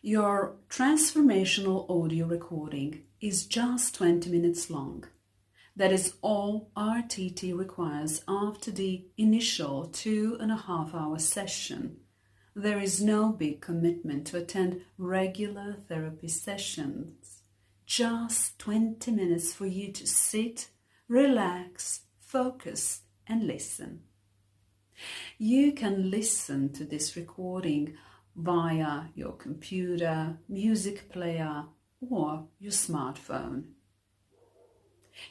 Your transformational audio recording is just 20 minutes long. That is all our TT requires after the initial 2.5-hour session. There is no big commitment to attend regular therapy sessions. Just 20 minutes for you to sit, relax, focus, and listen. You can listen to this recording via your computer, music player, or your smartphone.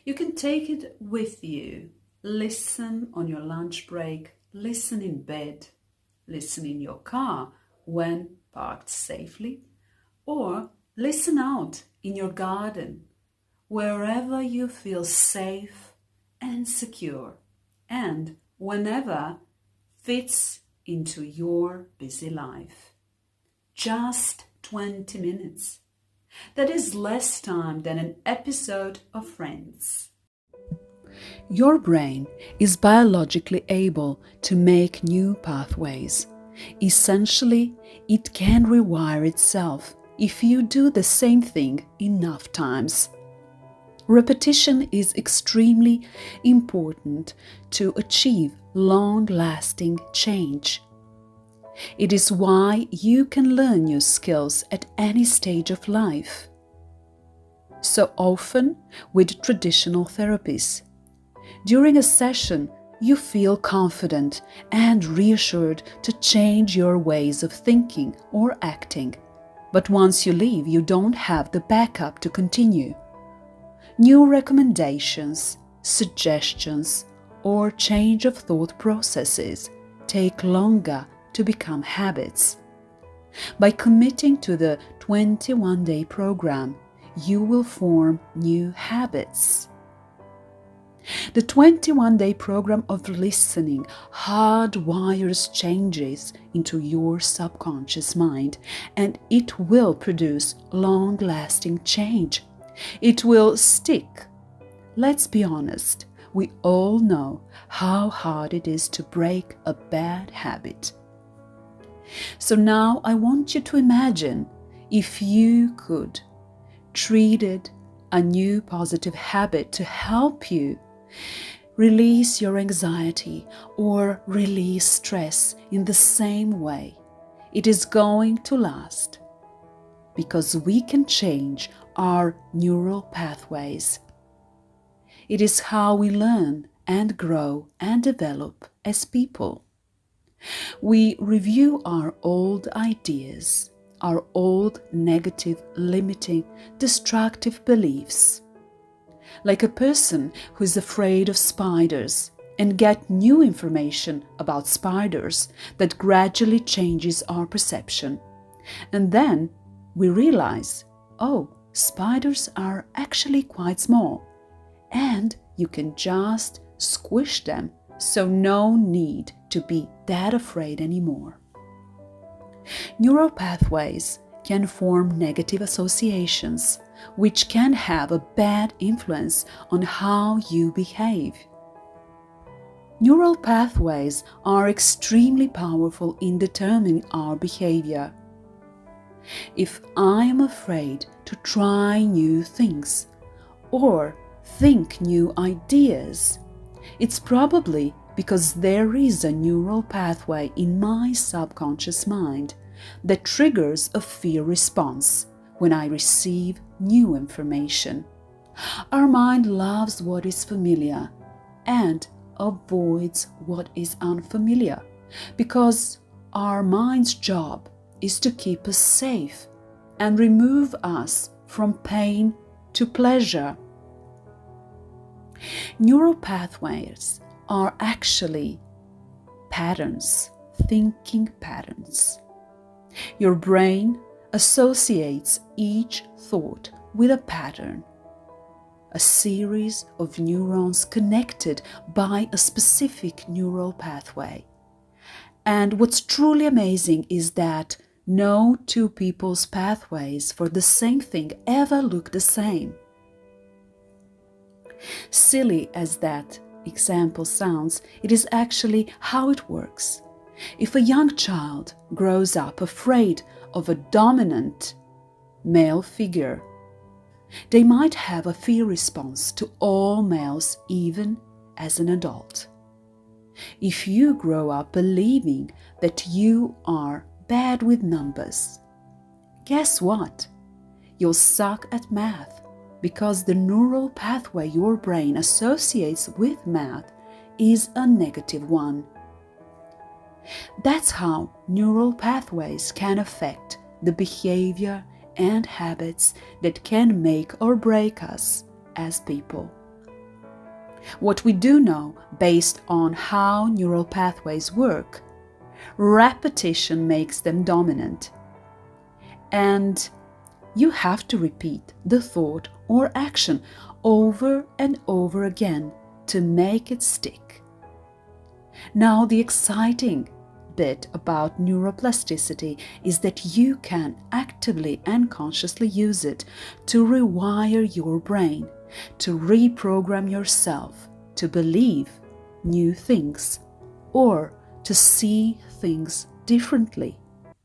You can take it with you. Listen on your lunch break, listen in bed, listen in your car when parked safely, or listen out in your garden, wherever you feel safe and secure, and whenever fits into your busy life. Just 20 minutes. That is less time than an episode of Friends. Your brain is biologically able to make new pathways. Essentially, it can rewire itself if you do the same thing enough times. Repetition is extremely important to achieve long-lasting change. It is why you can learn new skills at any stage of life. So often with traditional therapies, during a session you feel confident and reassured to change your ways of thinking or acting, but once you leave you don't have the backup to continue. New recommendations, suggestions, or change of thought processes take longer to become habits. By committing to the 21-day program, you will form new habits. The 21-day program of listening hardwires changes into your subconscious mind, and it will produce long-lasting change. It will stick. Let's be honest, we all know how hard it is to break a bad habit. So now I want you to imagine if you could treat it a new positive habit to help you release your anxiety or release stress in the same way. It is going to last because we can change our neural pathways. It is how we learn and grow and develop as people. We review our old ideas, our old negative, limiting, destructive beliefs. Like a person who is afraid of spiders and get new information about spiders that gradually changes our perception. And then we realize, oh, spiders are actually quite small and you can just squish them, so no need to be that afraid anymore. Neural pathways can form negative associations, which can have a bad influence on how you behave. Neural pathways are extremely powerful in determining our behavior. If I am afraid to try new things or think new ideas, it's probably because there is a neural pathway in my subconscious mind that triggers a fear response when I receive new information. Our mind loves what is familiar and avoids what is unfamiliar because our mind's job is to keep us safe and remove us from pain to pleasure. Neural pathways are actually patterns, thinking patterns. Your brain associates each thought with a pattern, a series of neurons connected by a specific neural pathway. And what's truly amazing is that no two people's pathways for the same thing ever look the same. Silly as that example sounds, it is actually how it works. If a young child grows up afraid of a dominant male figure, they might have a fear response to all males even as an adult. If you grow up believing that you are bad with numbers, guess what? You'll suck at math because the neural pathway your brain associates with math is a negative one. That's how neural pathways can affect the behavior and habits that can make or break us as people. What we do know based on how neural pathways work, repetition makes them dominant. And you have to repeat the thought or action over and over again to make it stick. Now, the exciting bit about neuroplasticity is that you can actively and consciously use it to rewire your brain, to reprogram yourself to believe new things or to see things differently.